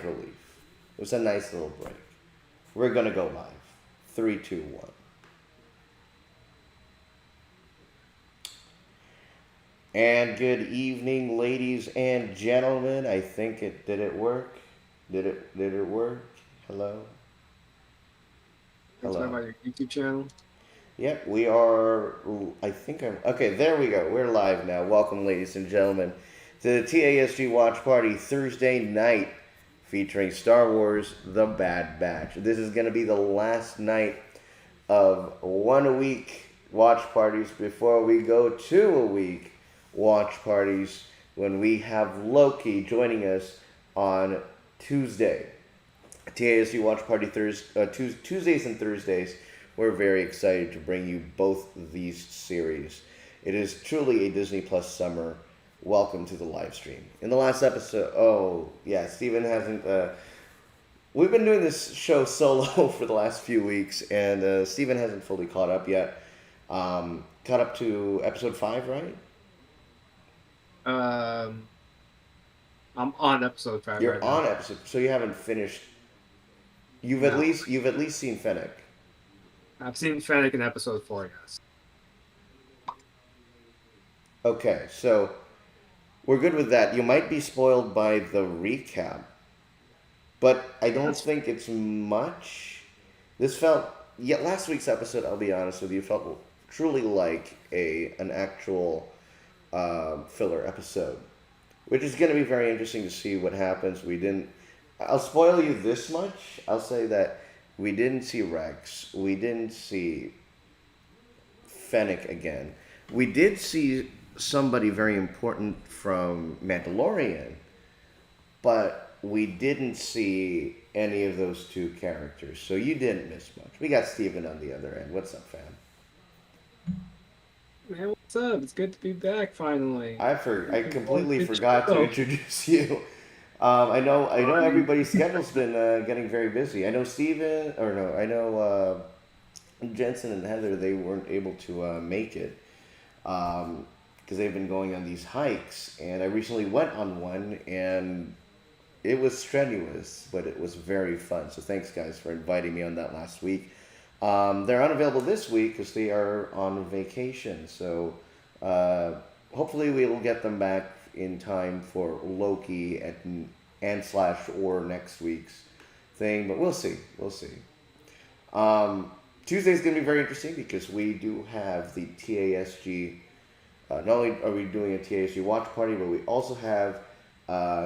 relief. It was a nice little break. We're gonna go live. Three, two, one. And good evening, ladies and gentlemen. I think it did it work. Did it work? Hello? Talking Hello. about your YouTube channel. Yep, we are. I think I'm. Okay, there we go. We're live now. Welcome, ladies and gentlemen, to the TASG Watch Party Thursday night featuring Star Wars The Bad Batch. This is going to be the last night of 1 week watch parties before we go 2 week watch parties when we have Loki joining us on Tuesday. TASU Watch Party Tuesdays and Thursdays. We're very excited to bring you both these series. It is truly a Disney Plus summer. Welcome to the live stream. In the last episode, oh yeah, Steven hasn't. We've been doing this show solo for the last few weeks, and Steven hasn't fully caught up yet. Caught up to episode 5, right? Um, I'm on episode 5 You're right now. on episode, so you haven't finished. No, You've at least seen Fennec. I've seen Fennec in episode 4. Yes. Okay, so we're good with that. You might be spoiled by the recap, but I don't That's think it's much. This felt, yeah, last week's episode, I'll be honest with you, felt truly like an actual filler episode, which is going to be very interesting to see what happens. We didn't. I'll spoil you this much. I'll say that we didn't see Rex. We didn't see Fennec again. We did see somebody very important from Mandalorian, but we didn't see any of those two characters. So you didn't miss much. We got Steven on the other end. What's up, fam? Man, what's up? It's good to be back finally. I Looking forward completely to the forgot to show. introduce you. I know Um, everybody's schedule's been getting very busy. I know Steven, or no, I know Jensen and Heather. They weren't able to make it because they've been going on these hikes, and I recently went on one, and it was strenuous, but it was very fun. So thanks, guys, for inviting me on that last week. They're unavailable this week because they are on vacation. So uh, hopefully we'll get them back in time for Loki and slash or next week's thing. But we'll see. We'll see. Um, Tuesday's going to be very interesting because we do have the TASG. Not only are we doing a TASG watch party, but we also have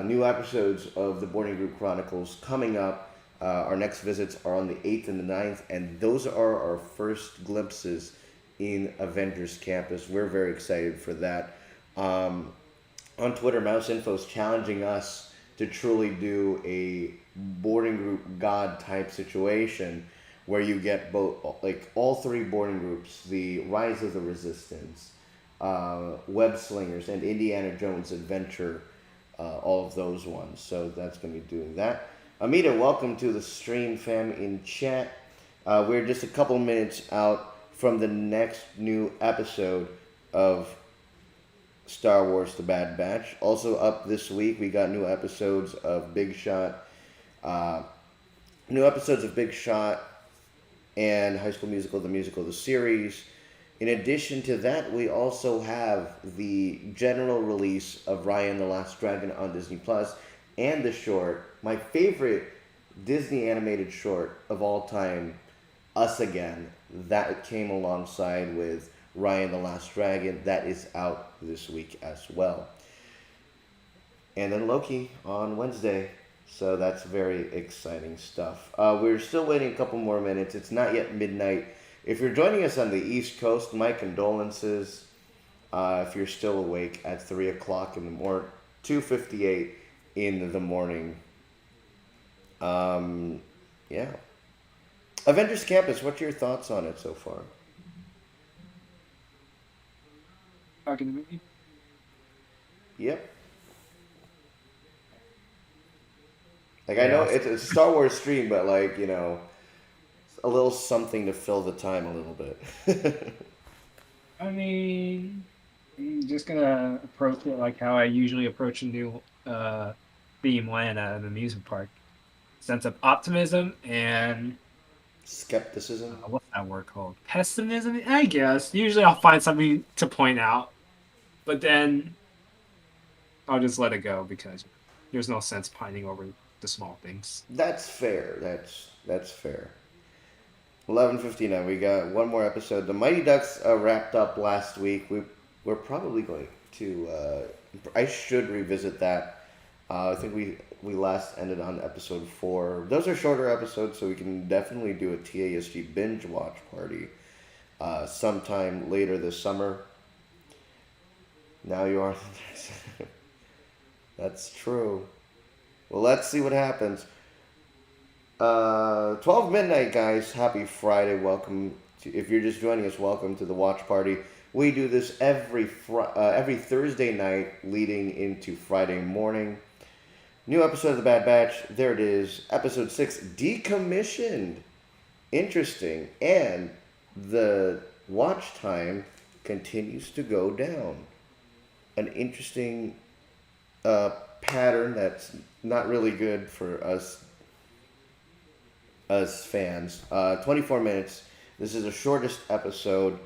new episodes of the Boarding Group Chronicles coming up. Our next visits are on the 8th and the 9th, and those are our first glimpses in Avengers Campus. We're very excited for that. Um, on Twitter, Mouse Info is challenging us to truly do a boarding group god type situation where you get both, like all three boarding groups, the Rise of the Resistance, Web Slingers, and Indiana Jones Adventure, all of those ones. So that's going to be doing that. Amita, welcome to the stream, fam, in chat. We're just a couple minutes out from the next new episode of Star Wars: The Bad Batch. Also up this week, we got uh, new episodes of Big Shot and High School Musical, the musical, the series. In addition to that, we also have the general release of Ryan the Last Dragon on Disney Plus and the short, my favorite Disney animated short of all time, Us Again, that came alongside with Ryan the Last Dragon. That is out this week as well. And then Loki on Wednesday. So that's very exciting stuff. We're still waiting a couple more minutes. It's not yet midnight. If you're joining us on the East Coast, my condolences. If you're still awake at 3 o'clock in the morning, 2:58 in the morning. Um, yeah. Avengers Campus, what's your thoughts on it so far? talking to me. Yep. Like I know Yeah. it's a Star Wars stream, but like a little something to fill the time a little bit. I mean, I'm just gonna approach it like how I usually approach a new theme land at an amusement park. sense of optimism and Skepticism. what's that word called? Pessimism, I guess. Usually I'll find something to point out, but then I'll just let it go because there's no sense pining over the small things. That's fair. That's fair. 11:59. We got one more episode. The Mighty Ducks wrapped up last week. We're probably going to. I should revisit that. I think we last ended on episode 4. Those are shorter episodes, so we can definitely do a TASG binge watch party sometime later this summer. Now you are. That's true. Well, let's see what happens. 12 midnight, guys. Happy Friday. Welcome to, if you're just joining us, welcome to the watch party. We do this every Thursday night leading into Friday morning. New episode of The Bad Batch. There it is. Episode 6, Decommissioned. Interesting. And the watch time continues to go down. An interesting pattern that's not really good for us fans. 24 minutes. This is the shortest episode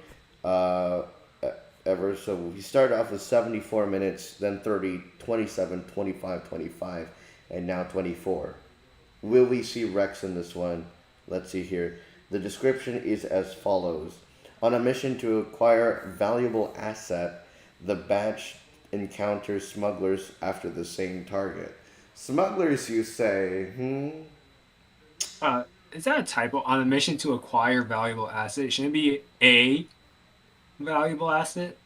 ever. So we started off with 74 minutes, then 30, 27, 25, 25, and now 24. Will we see Rex in this one? Let's see here. The description is as follows. On a mission to acquire valuable asset, the batch encounters smugglers after the same target. Smugglers, you say? Is that a typo? On a mission to acquire valuable asset? Shouldn't it be a valuable asset?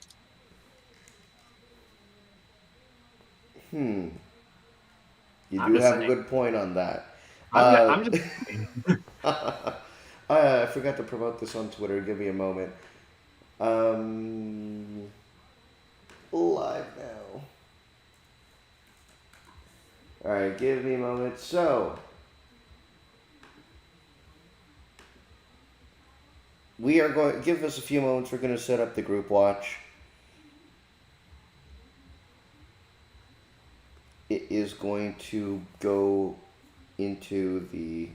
You I'm do just have a saying. good point on that. I'm just saying. I forgot to promote this on Twitter. Give me a moment. Live now. Alright, give me a moment. So, we are going, give us a few moments. We're going to set up the group watch. It is going to go into the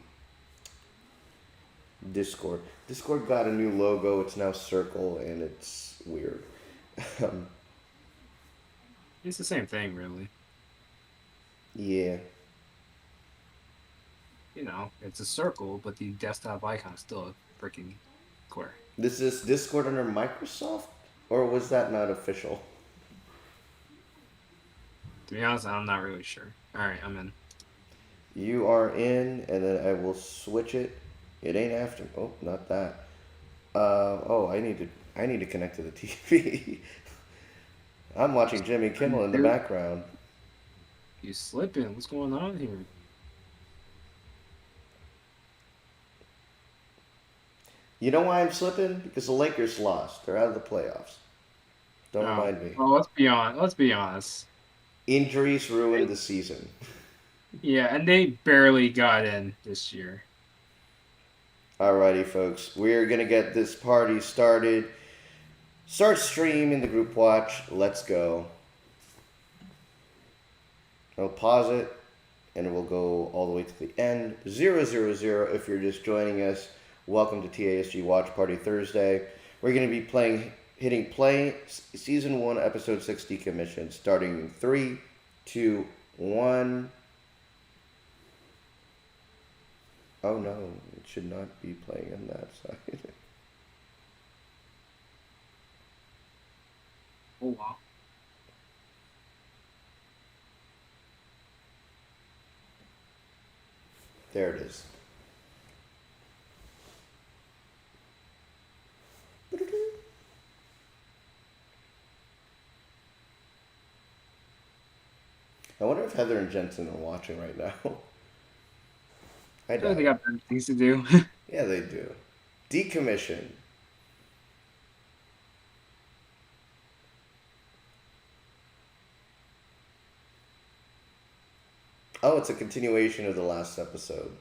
Discord. Discord got a new logo. It's now circle, and it's weird. It's the same thing, really. Yeah. You know, it's a circle, but the desktop icon is still a freaking square. This is Discord under Microsoft, or was that not official? To be honest, I'm not really sure. All right, I'm in. You are in, and then I will switch it. It ain't after. Oh, not that. Oh, I need to connect to the TV. I'm watching Jimmy Kimmel in the Dude, background. you slipping? What's going on here? You know why I'm slipping? Because the Lakers lost. They're out of the playoffs. Don't Oh, remind me. well, let's be honest. Injuries ruined the season. Yeah, and they barely got in this year. Alrighty, folks. We're going to get this party started. Start stream in the group watch. Let's go. I'll pause it, and we'll go all the way to the end. 000 if you're just joining us. Welcome to TASG Watch Party Thursday. We're going to be hitting play, Season 1, Episode 6, Decommission, starting in 3, 2, 1. Oh no, it should not be playing on that side. Oh wow. There it is. I wonder if Heather and Jensen are watching right now. I I feel like they doubt. got better things to do. Yeah, they do. Decommission. Oh, it's a continuation of the last episode.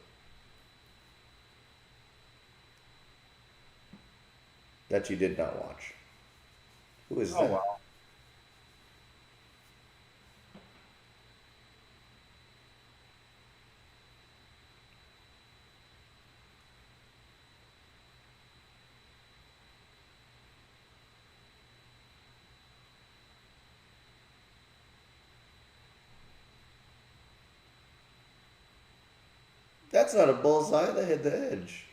That you did not watch. Who is Oh that? wow. That's not a bullseye. That hit the edge.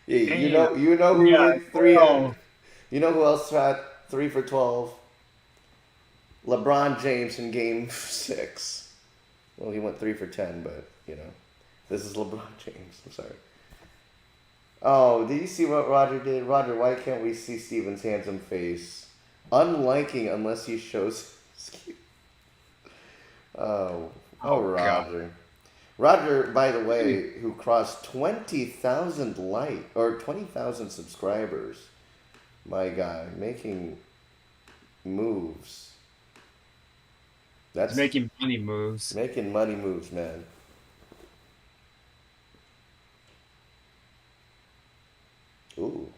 Yeah, Damn. you know who Yeah. went three. Oh, You know who else shot 3 for 12? LeBron James in Game 6. Well, he went 3 for 10, but this is LeBron James. I'm sorry. Oh, did you see what Roger did? Roger, why can't we see Steven's handsome face? Unliking unless he shows. Oh, oh, oh God. Roger. Roger, by the way, who crossed 20,000 or 20,000 subscribers. My guy, making moves. He's That's making money moves. making money moves, man. Ooh.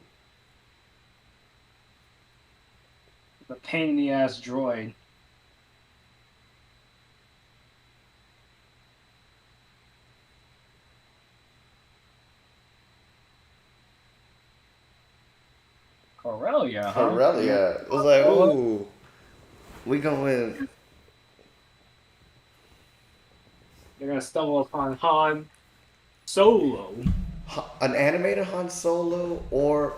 The pain in the ass droid. Corellia, huh? Yeah. Corellia. It was like, Solo. ooh, we going They're gonna stumble upon Han Solo. an animated Han Solo, or,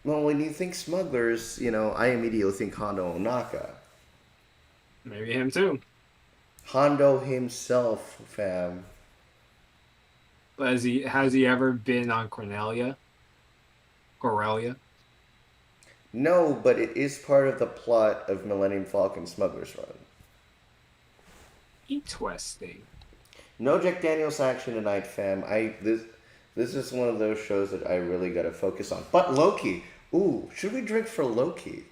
well, when you think smugglers, I immediately think Hondo Onaka. Maybe him too. Hondo himself, fam. But has he ever been on Cornelia? Corellia? No, but it is part of the plot of Millennium Falcon Smuggler's Run. Interesting. No Jack Daniels action tonight, fam. This is one of those shows that I really gotta focus on. But Loki, ooh, should we drink for Loki?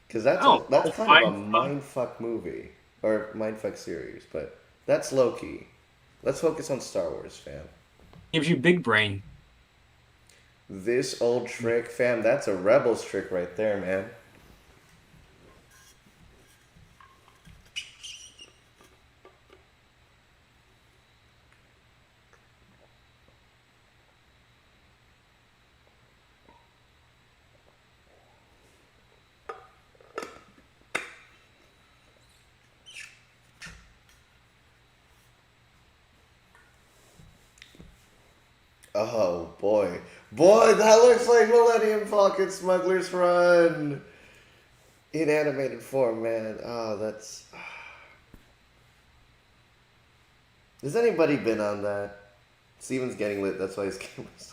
Because Oh, that's kind of a fine. mindfuck movie or mindfuck series. But that's Loki. Let's focus on Star Wars, fam. Gives you big brain. This old trick, fam. That's a Rebels trick right there, man. Oh boy, that looks like Millennium Falcon Smuggler's Run in animated form, man. Oh, that's. Has anybody been on that? Steven's getting lit. That's why his camera's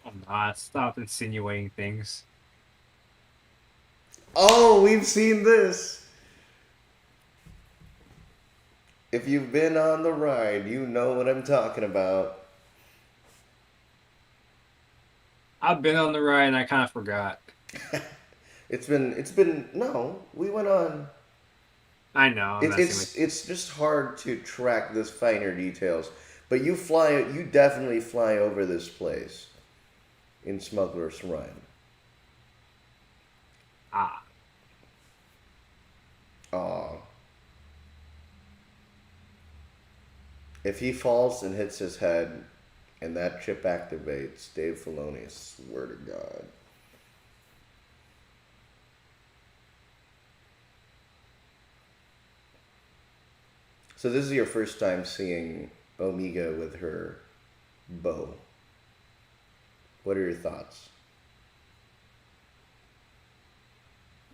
on. Oh, nah, stop insinuating things. Oh, we've seen this. If you've been on the ride, you know what I'm talking about. I've been on the ride and I kind of forgot. It's been no. We went on. I know, I'm messing with It's just hard to track this finer details. But you definitely fly over this place in Smuggler's Run. Ah, Aw. If he falls and hits his head and that chip activates, Dave Filoni, I swear to God. So this is your first time seeing Omega with her bow. What are your thoughts?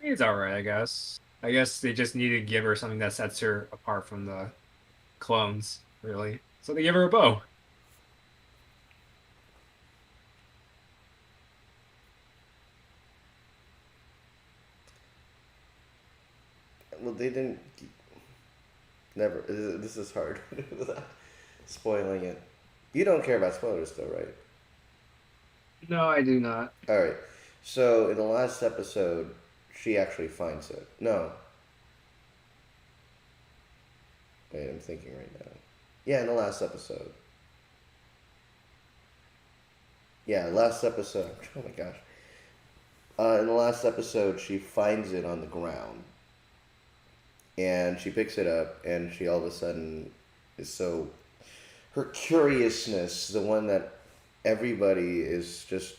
it's alright, I guess. I guess they just need to give her something that sets her apart from the clones, really. So they give her a bow. Well, they didn't. Never. This is hard. Without spoiling it. You don't care about spoilers, though, right? No, I do not. All right. So in the last episode, she actually finds it. No. Wait, I'm thinking right now. Yeah, in the last episode. Yeah, last episode. Oh my gosh. In the last episode, she finds it on the ground, and she picks it up, and she all of a sudden is so her curiousness, the one that everybody is just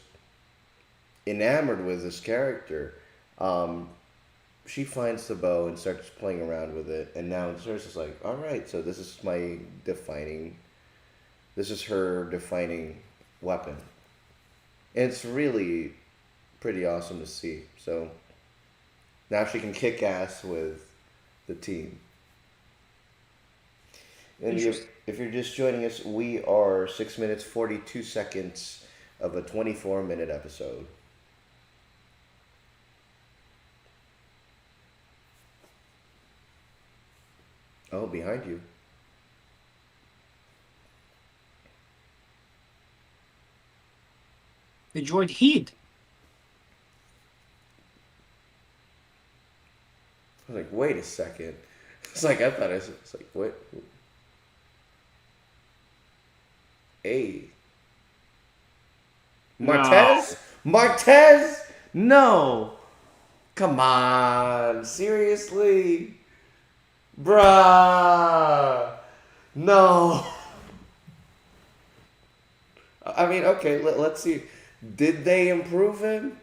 enamored with this character. Um, she finds the bow and starts playing around with it, and now Cersei's is like, all right, so this is my defining. This is her defining weapon, and it's really pretty awesome to see. So now she can kick ass with the team. And Interesting. if you're just joining us, we are 6 minutes 42 seconds of a 24-minute episode. Oh, behind you. The droid heed. I was like, wait a second. It's like I thought it's like what? Hey, No. Martez? Martez? No. Come on. Seriously? Bruh. No. I mean, okay, let's see. Did they improve him?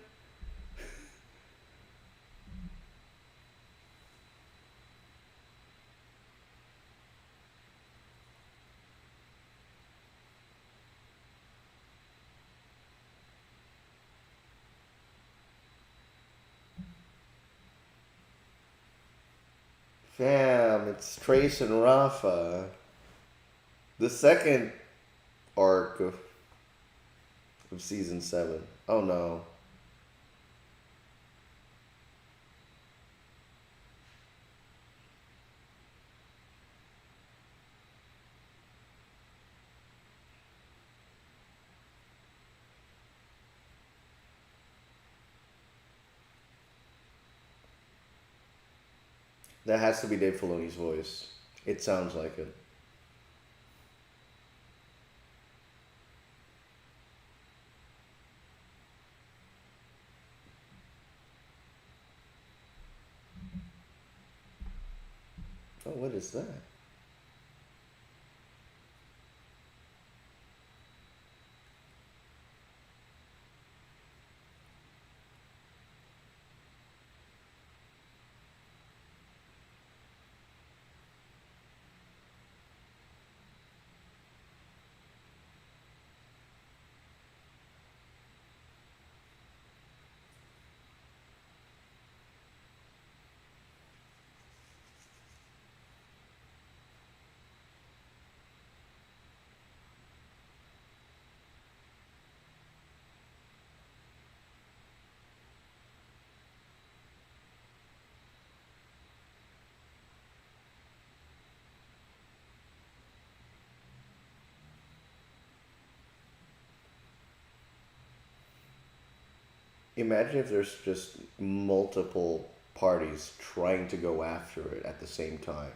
Fam, it's Trace and Rafa. The second arc of season 7. Oh no. That has to be Dave Filoni's voice. It sounds like it. Oh, what is that? Imagine if there's just multiple parties trying to go after it at the same time.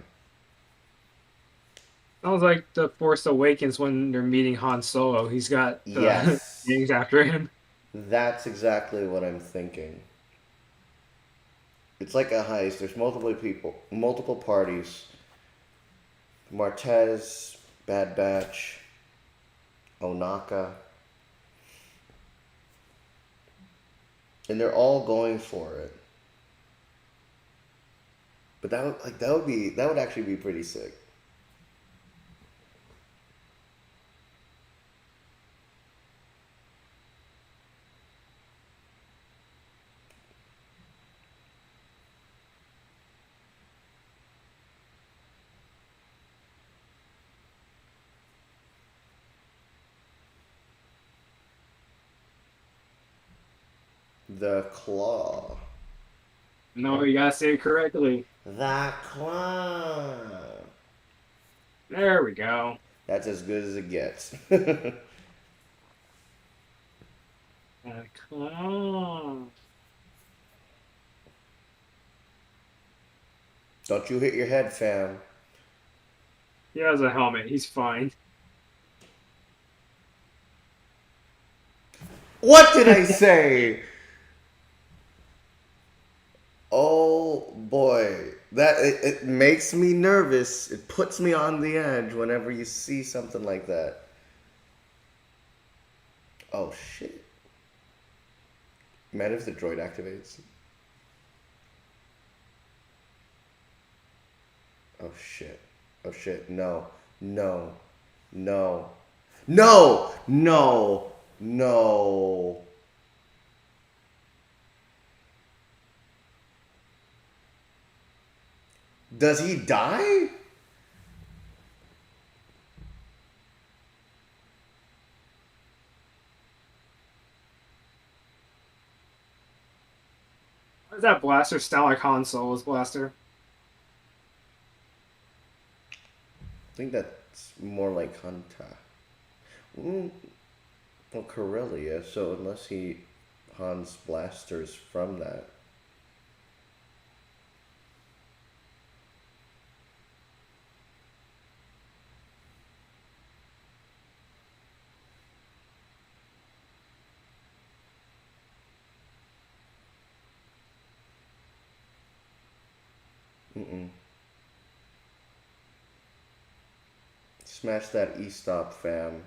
Sounds like the Force Awakens when they're meeting Han Solo. He's got the Yes, gangs after him. that's exactly what I'm thinking. It's like a heist. There's multiple people, multiple parties. Martez, Bad Batch, Onaka, and they're all going for it. But that would actually be pretty sick. The claw. No, you gotta say it correctly. The claw. There we go. That's as good as it gets. Oh. Don't you hit your head, fam. He has a helmet. He's fine. What did I say? Oh boy. It makes me nervous. It puts me on the edge whenever you see something like that. Oh shit. Imagine if the droid activates. Oh shit. Oh shit. No. No. No. No! No! No! Does he die? Why does that blaster sound like Han Solo's blaster? I think that's more like Hunter. Mm, well, Corellia, so unless he Hans blasters from that. Mm-mm. Smash that E-stop, fam.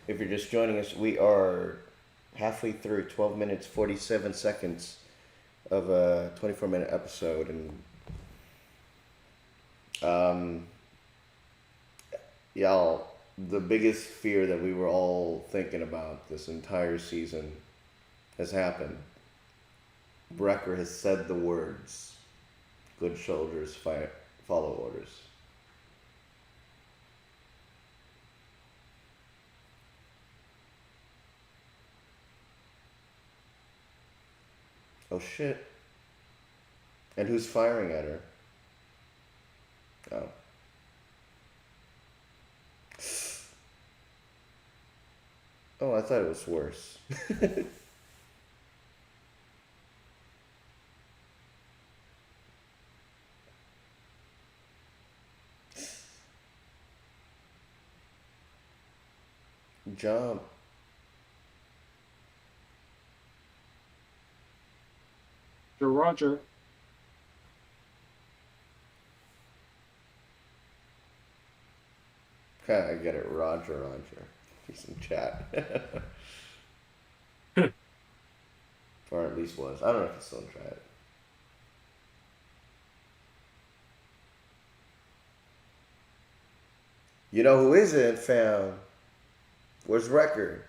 If you're just joining us, we are halfway through 12 minutes 47 seconds of a 24-minute episode, and um, y'all, the biggest fear that we were all thinking about this entire season has happened. Wrecker has said the words, "Good soldiers fight, follow orders." Oh shit. And who's firing at her? Oh. Oh, I thought it was worse. Jump. Roger. I get it, Roger. He's in chat. Or at least was. I don't know if he's still in chat. You know who isn't, fam? Where's Wrecker?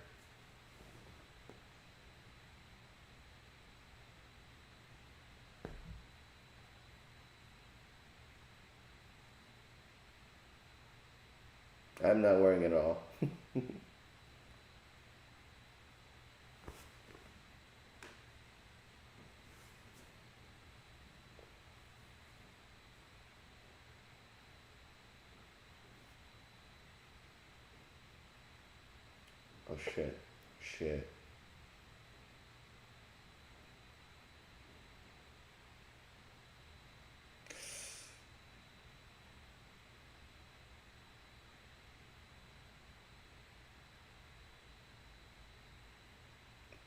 I'm not wearing it all. Oh shit. Shit.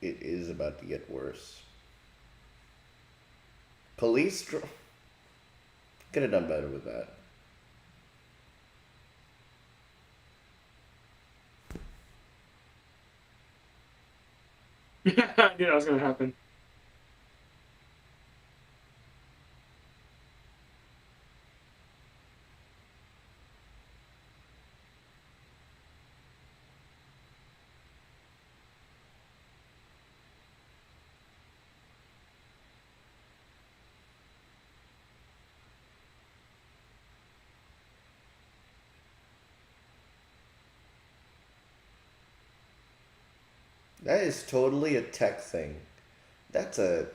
It is about to get worse. Police could have done better with that. Yeah, I knew that was gonna happen. That is totally a tech thing. That's a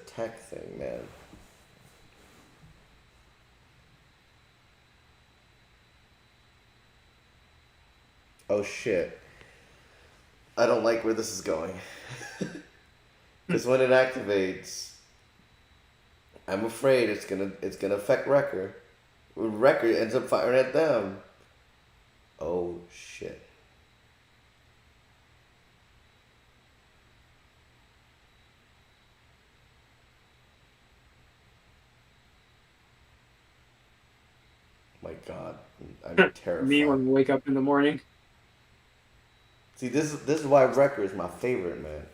tech thing, man. Oh shit. I don't like where this is going. Because when it activates, I'm afraid it's gonna affect Wrecker. Wrecker ends up firing at them. Oh shit. god, I'm Me terrified. when we wake up in the morning. See, this is why Wrecker is my favorite, man.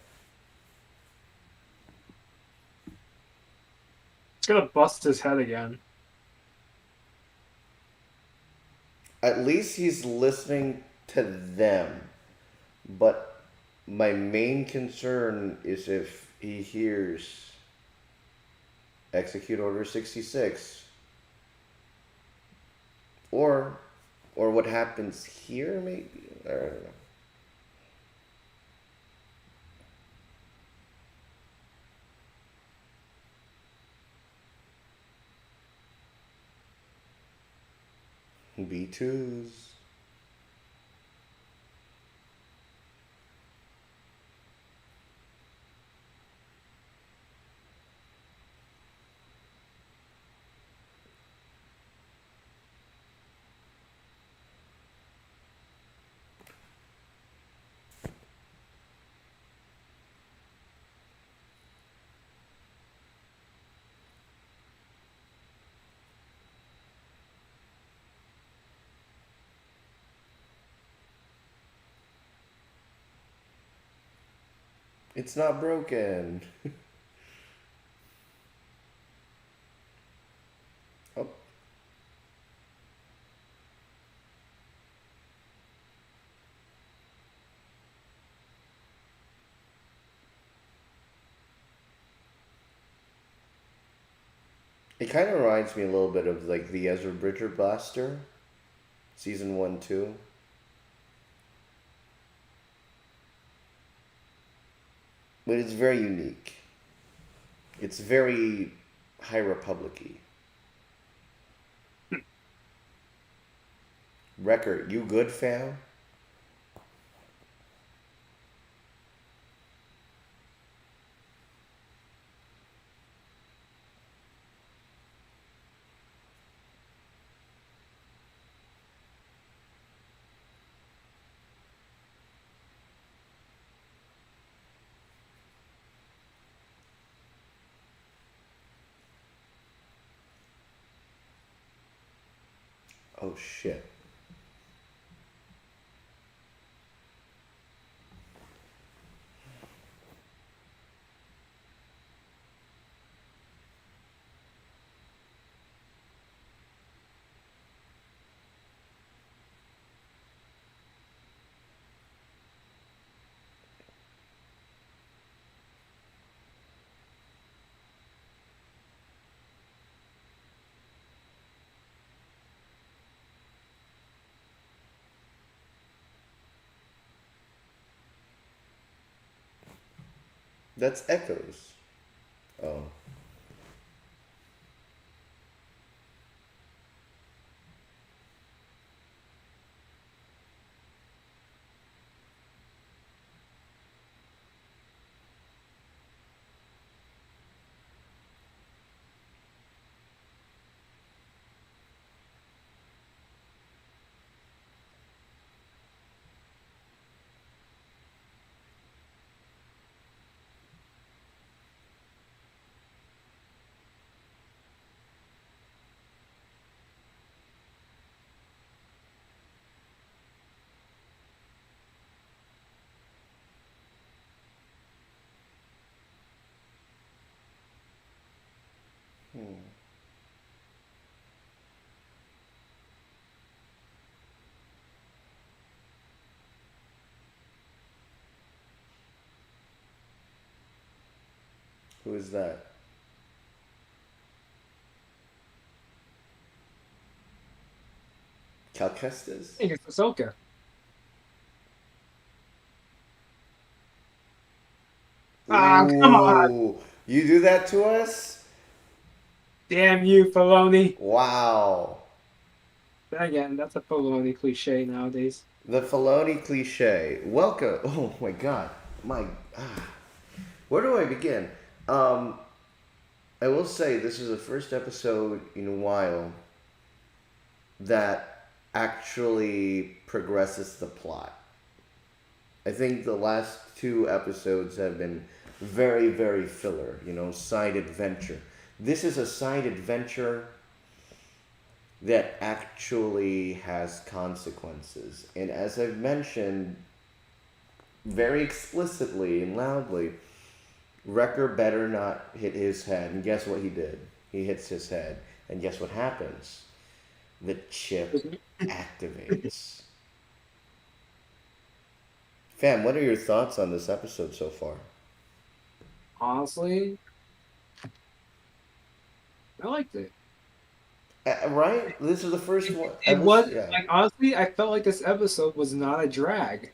It's gonna bust his head again. At least he's listening to them. But my main concern is if he hears Execute Order 66 or what happens here maybe. I don't know. B2s. It's not broken. Oh, it kind of reminds me a little bit of like the Ezra Bridger Blaster, season 1, 2. But it's very unique. It's very High Republic-y. Wrecker, you good, fam? Oh shit. That's Echoes. Oh. Hmm. Who is that? Calcestis? I think it's Ahsoka. Ah, come on! Ooh. You do that to us? Damn you, Filoni. Wow. Then again, that's a Filoni cliche nowadays. The Filoni cliche. Welcome. Oh my god. My. Ah. Where do I begin? Um, I will say this is the first episode in a while that actually progresses the plot. I think the last two episodes have been very, very filler, side adventure. This is a side adventure that actually has consequences. And as I've mentioned very explicitly and loudly, Wrecker better not hit his head. And guess what he did? He hits his head. And guess what happens? The chip activates. Fam, what are your thoughts on this episode so far? Honestly, I liked it. Right? This is the first one. I It will, was yeah. like honestly, I felt like this episode was not a drag.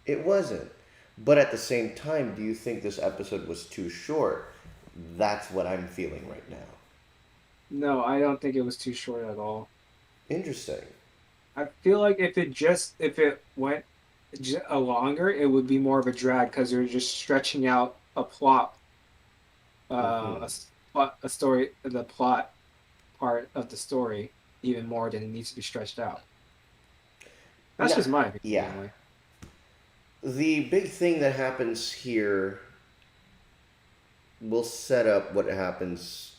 It wasn't. But at the same time, do you think this episode was too short? That's what I'm feeling right now. No, I don't think it was too short at all. Interesting. I feel like if it went a longer, it would be more of a drag because you're just stretching out a plot, Mm-hmm. a story, the plot part of the story even more than it needs to be stretched out. That's No, just my opinion yeah. anyway. The big thing that happens here will set up what happens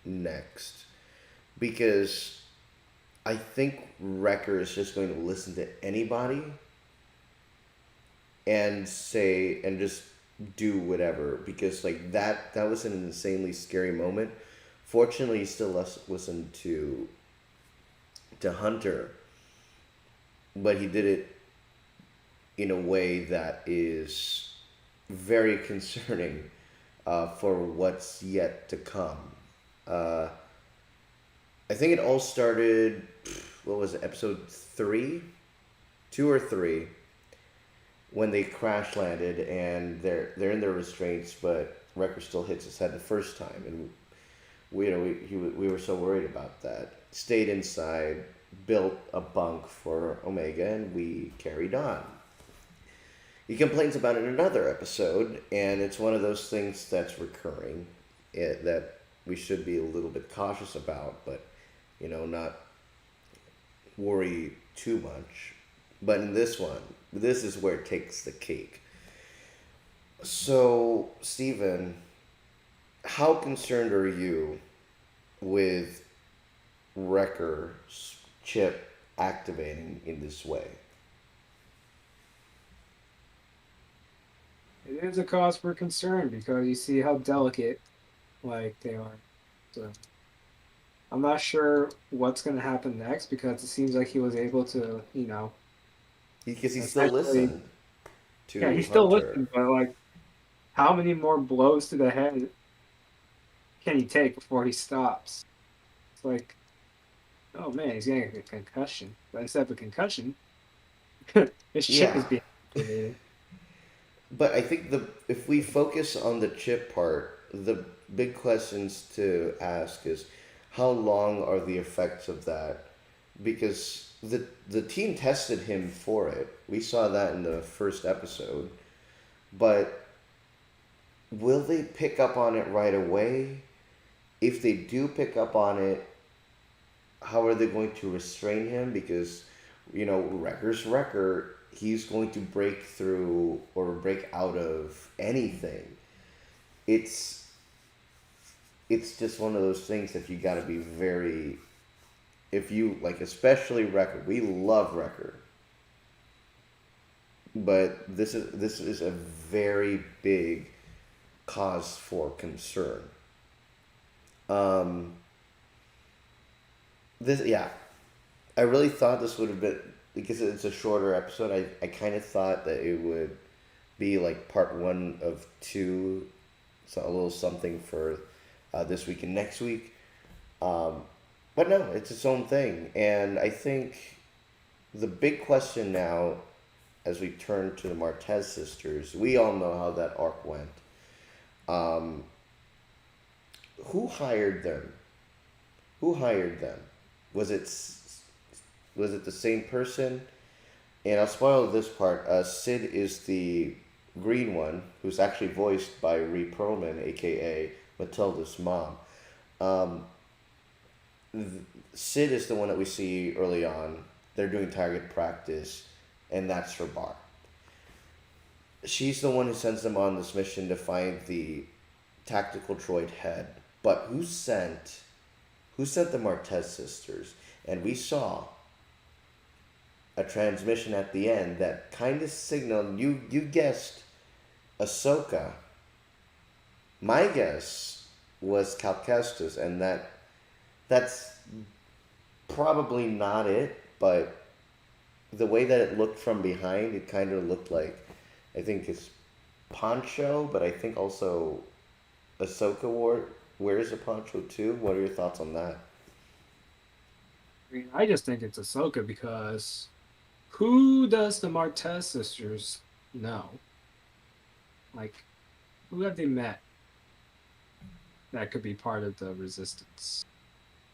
next. Because I think Wrecker is just going to listen to anybody and say and just do whatever because like that was an insanely scary moment. Fortunately, he still listened to Hunter, but he did it in a way that is very concerning for what's yet to come. Uh, I think it all started. What was it? Episode 3, 2 or 3, when they crash landed and they're in their restraints, but Wrecker still hits his head the first time, and we were so worried about that. Stayed inside, built a bunk for Omega, and we carried on. He complains about it in another episode, and it's one of those things that's recurring, that we should be a little bit cautious about, but not worry too much. But in this one, this is where it takes the cake. So, Steven, how concerned are you with Wrecker's chip activating in this way? It is a cause for concern because you see how delicate like they are. So I'm not sure what's going to happen next because it seems like he was able to, Because he still essentially, listened yeah, to he's still Hunter. listening, but like, how many more blows to the head can he take before he stops? It's like, oh man, he's getting a concussion. But instead of a concussion, his chip Yeah, is being activated. but I think the if we focus on the chip part, the big questions to ask is how long are the effects of that? Because the team tested him for it. We saw that in the first episode, but will they pick up on it right away? If they do pick up on it, how are they going to restrain him? Because, Wrecker's Wrecker, he's going to break through or break out of anything. It's it's just one of those things that you got to be very, if you like, especially Wrecker. We love Wrecker, but this is a very big cause for concern. Um, this yeah, I really thought this would have been, because it's a shorter episode. I kind of thought that it would be like part one of two, so a little something for this week and next week. Um, but no, it's its own thing, and I think the big question now, as we turn to the Martez sisters, we all know how that arc went. Um, who hired them? Who hired them? Was it was it the same person? And I'll spoil this part. Sid is the green one, who's actually voiced by Ree Perlman, aka Matilda's mom. Um, Sid is the one that we see early on. They're doing target practice, and that's her bar. She's the one who sends them on this mission to find the tactical droid head. But who sent the Martez sisters? and we saw a transmission at the end that kind of signaled you guessed Ahsoka. My guess was Cal Kestis, and that's probably not it, but the way that it looked from behind, it kind of looked like, I think it's poncho, but I think also Ahsoka wears a poncho too. What are your thoughts on that? I mean, I just think it's Ahsoka because who does the Martez sisters know? Like, who have they met that could be part of the Resistance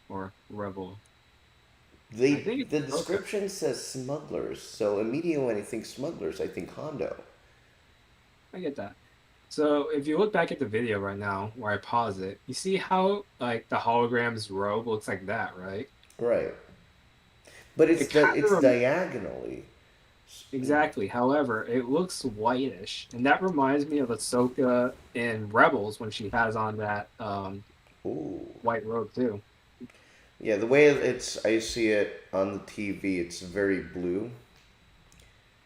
or Rebel? I think The it's Ahsoka. description says smugglers, so immediately when I think smugglers, I think Hondo. I get that. So if you look back at the video right now, where I pause it, you see how like the hologram's robe looks like that, right? Right. But It kind of it's diagonally. exactly. However, it looks whitish, and that reminds me of Ahsoka in Rebels when she has on that Ooh. white robe too. Yeah, the way it's I see it on the TV, it's very blue.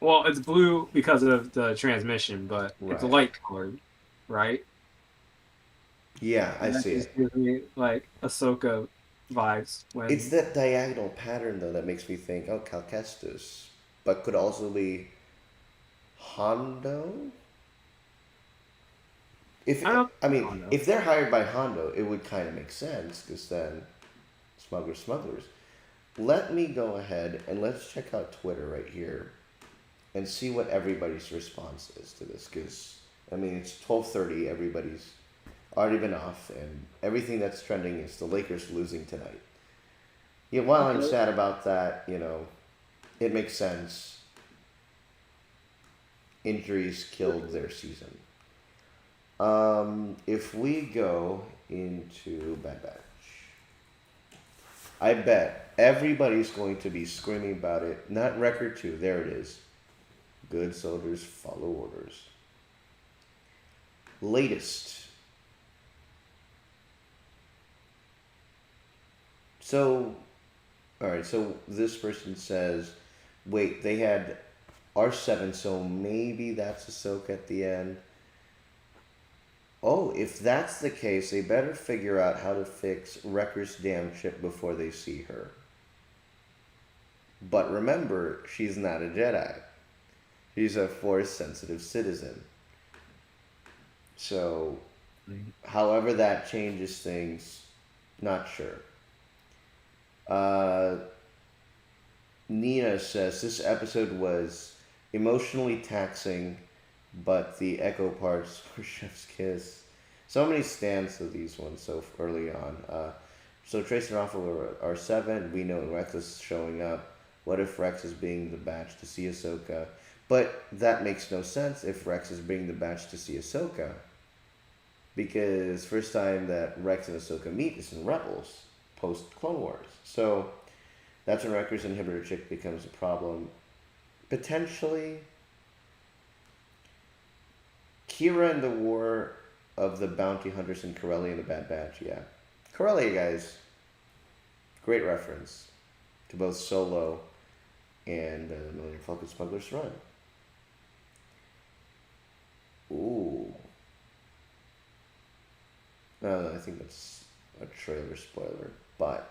Well, it's blue because of the transmission, but it's Right. light colored, right? Yeah, I And that see just it. gives me like Ahsoka vibes It's when that diagonal pattern though that makes me think, oh, Cal Kestis, but could also be Hondo. If I don't. I mean, Oh no. if they're hired by Hondo, it would kind of make sense because then smugglers. Let me go ahead and let's check out Twitter right here and see what everybody's response is to this. Because I mean, it's 12:30. Everybody's already been off, and everything that's trending is the Lakers losing tonight. Yeah, while I'm Okay. sad about that, it makes sense. Injuries killed their season. If we go into Bad Batch, I bet everybody's going to be screaming about it. Not record two, there it is. Good soldiers follow orders. Latest. So, alright, so this person says, wait, they had R7, so maybe that's Ahsoka at the end. Oh, if that's the case, they better figure out how to fix Wrecker's damn ship before they see her. But remember, she's not a Jedi. She's a Force sensitive citizen. So, however that changes things, not sure. Uh, Nina says this episode was emotionally taxing, but the echo parts were Chef's Kiss. So many stands of these ones so early on. So Trace and Raffle are seven. We know Rex is showing up. What if Rex is being the batch to see Ahsoka? But that makes no sense if Rex is bringing the batch to see Ahsoka. Because first time that Rex and Ahsoka meet is in Rebels, post Clone Wars. So that's when Wrecker's inhibitor chick becomes a problem. Potentially, Kira and the War of the Bounty Hunters and Corellia and the Bad Batch, yeah. Corellia, guys, great reference to both Solo and Millennium Falcon Smuggler's Run. Ooh. I think that's a trailer spoiler, but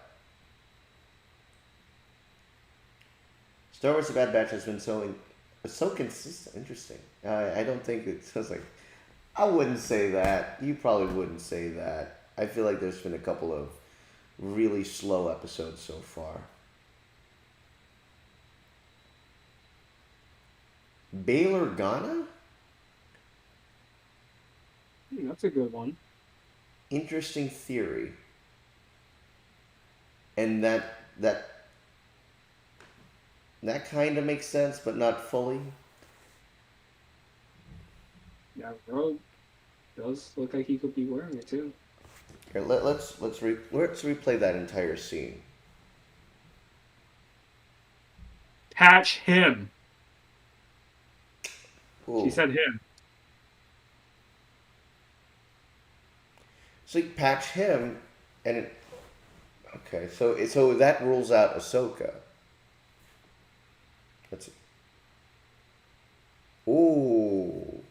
Star Wars: The Bad Batch has been so consistent. Interesting. I don't think it's just like I wouldn't say that. You probably wouldn't say that. I feel like there's been a couple of really slow episodes so far. Bail Organa? That's a good one. Interesting theory. And that kind of makes sense, but not fully. Yeah, Rogue does look like he could be wearing it too. Here, let's replay that entire scene. Patch him. She Ooh. said him. So you patch him, and Okay, so that rules out Ahsoka. Let's ooh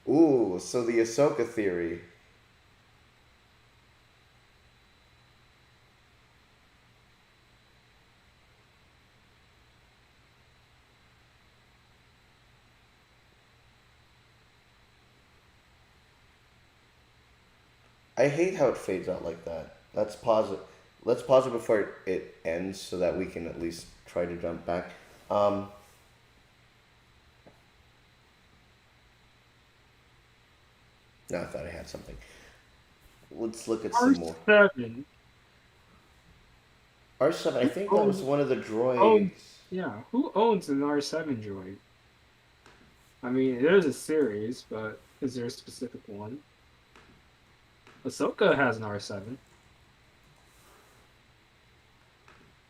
ooh. So the Ahsoka theory. I hate how it fades out like that. Let's pause it. Let's pause it before it ends so that we can at least try to jump back. Um, no, I thought I had something. Let's look at some more. R7. R7, I Who think that was owns, one of the owns droids. yeah, who owns an R7 droid? I mean, there's a series, but is there a specific one? Ahsoka has an R7.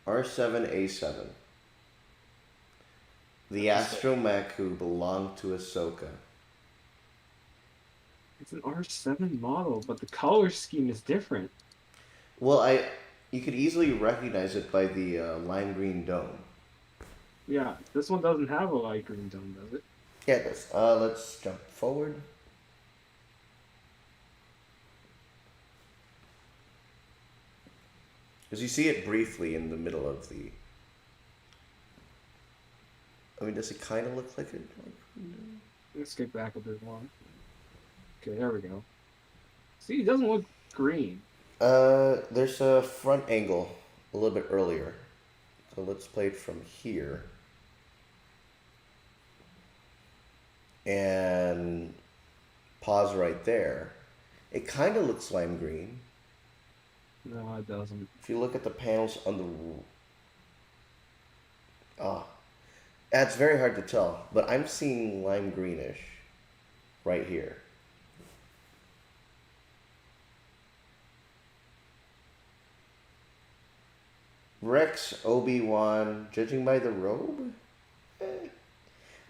R7A7. The astromech who belonged to Ahsoka. It's an R7 model, but the color scheme is different. Well, you could easily recognize it by the lime green dome. Yeah, this one doesn't have a light green dome, does it? Yeah, it does. Let's jump forward. Because you see it briefly in the middle of the. I mean, does it kind of look like it? Let's get back a bit more. Okay, there we go. See, it doesn't look green. There's a front angle a little bit earlier. So let's play it from here. And pause right there. It kind of looks lime green. No, it doesn't. If you look at the panels on the. Ah, it's very hard to tell, but I'm seeing lime greenish right here. Rex, Obi-Wan, judging by the robe? Eh.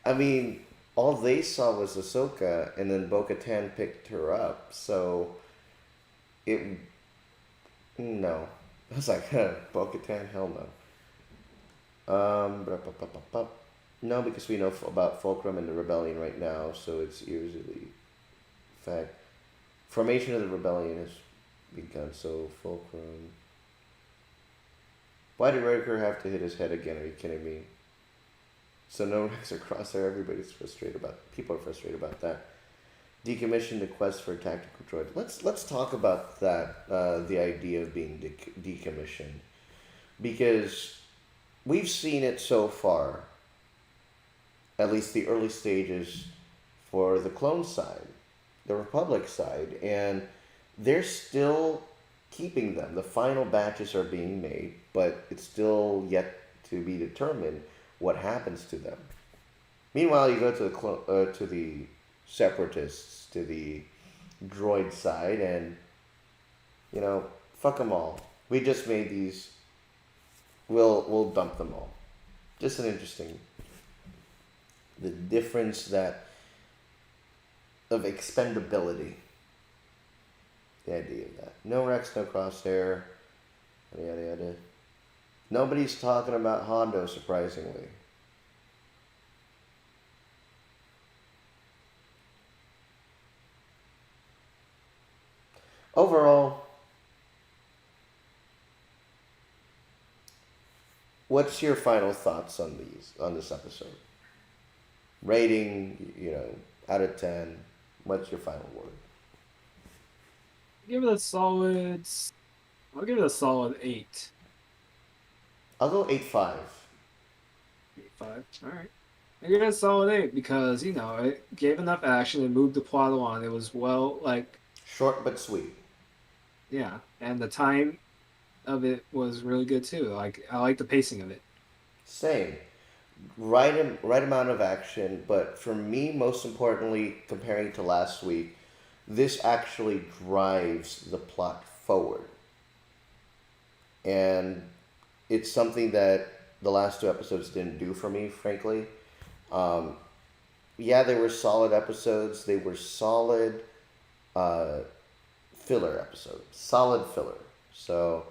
I mean, all they saw was Ahsoka, and then Bo-Katan picked her up, so it. No. I was like, huh, Bo-Katan? Hell no. Blah, blah, blah, blah, blah. No, because we know about Fulcrum and the Rebellion right now, so it's usually. In fact, formation of the Rebellion has begun, so Fulcrum. Why did Riker have to hit his head again? Are you kidding me? So no Rex or Crosshair. Everybody's frustrated about. People are frustrated about that. Decommission the quest for a tactical droid. Let's talk about that. The idea of being decommissioned, because we've seen it so far. At least the early stages for the clone side, the Republic side, and they're still keeping them. The final batches are being made, but it's still yet to be determined what happens to them. Meanwhile, you go to to the separatists, to the droid side, and fuck them all. We just made these. We'll dump them all. Just an interesting. The difference that of expendability. The idea of that. No Rex, no Crosshair, yada yada yada. Nobody's talking about Hondo, surprisingly. Overall, what's your final thoughts on this episode? Rating, out of 10. What's your final word? Give it a solid. I'll give it a solid 8. I'll go 8.5. 8.5. All right. I give it a solid 8 because it gave enough action. It moved the plot along. It was Short but sweet. yeah, and the time of it was really good too. I like the pacing of it. Same. Right amount of action, but for me, most importantly, comparing to last week, this actually drives the plot forward. And it's something that the last two episodes didn't do for me, frankly. Um, yeah, they were solid episodes. They were solid uh, filler episodes. Solid filler. So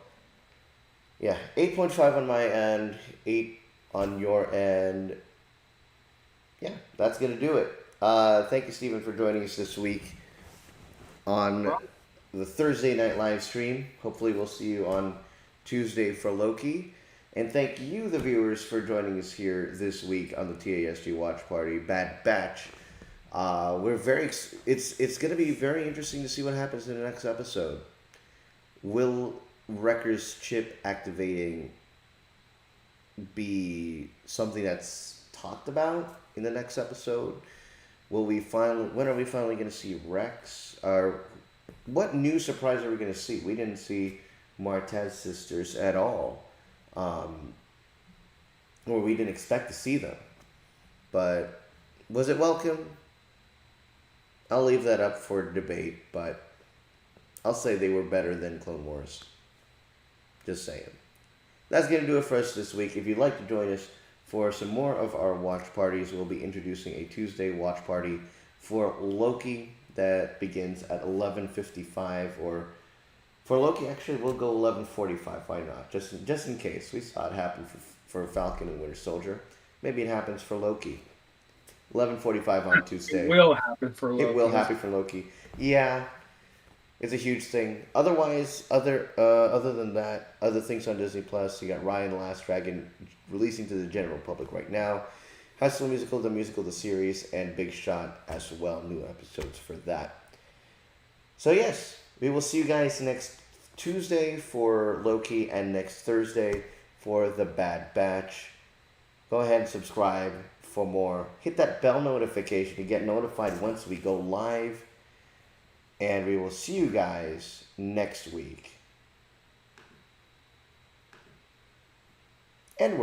Yeah, 8.5 on my end, 8 on your end. Yeah, that's going to do it. Thank you, Stephen, for joining us this week on Well, the Thursday night live stream. Hopefully, we'll see you on Tuesday for Loki. And thank you, the viewers, for joining us here this week on the TASG Watch Party Bad Batch. We're very. It's going to be very interesting to see what happens in the next episode. Will Wrecker's chip activating be something that's talked about in the next episode? Will we finally? When are we finally going to see Rex? Or what new surprise are we going to see? We didn't see Martez sisters at all, or we didn't expect to see them. But was it welcome? I'll leave that up for debate, but I'll say they were better than Clone Wars. Just saying. That's going to do it for us this week. If you'd like to join us for some more of our watch parties, we'll be introducing a Tuesday watch party for Loki that begins at 11:55, or for Loki, actually, we'll go 11:45. Why not? Just in case. We saw it happen for Falcon and Winter Soldier. Maybe it happens for Loki. 11:45 on it Tuesday. will happen for It will Loki. happen for Loki. Yeah, it's a huge thing. Otherwise, other than that, other things on Disney Plus. You got Ryan the Last Dragon releasing to the general public right now. High School Musical, the musical, the series, and Big Shot as well. New episodes for that. So yes, we will see you guys next Tuesday for Loki and next Thursday for the Bad Batch. Go ahead and subscribe for more. Hit that bell notification to get notified once we go live. And we will see you guys next week. And we're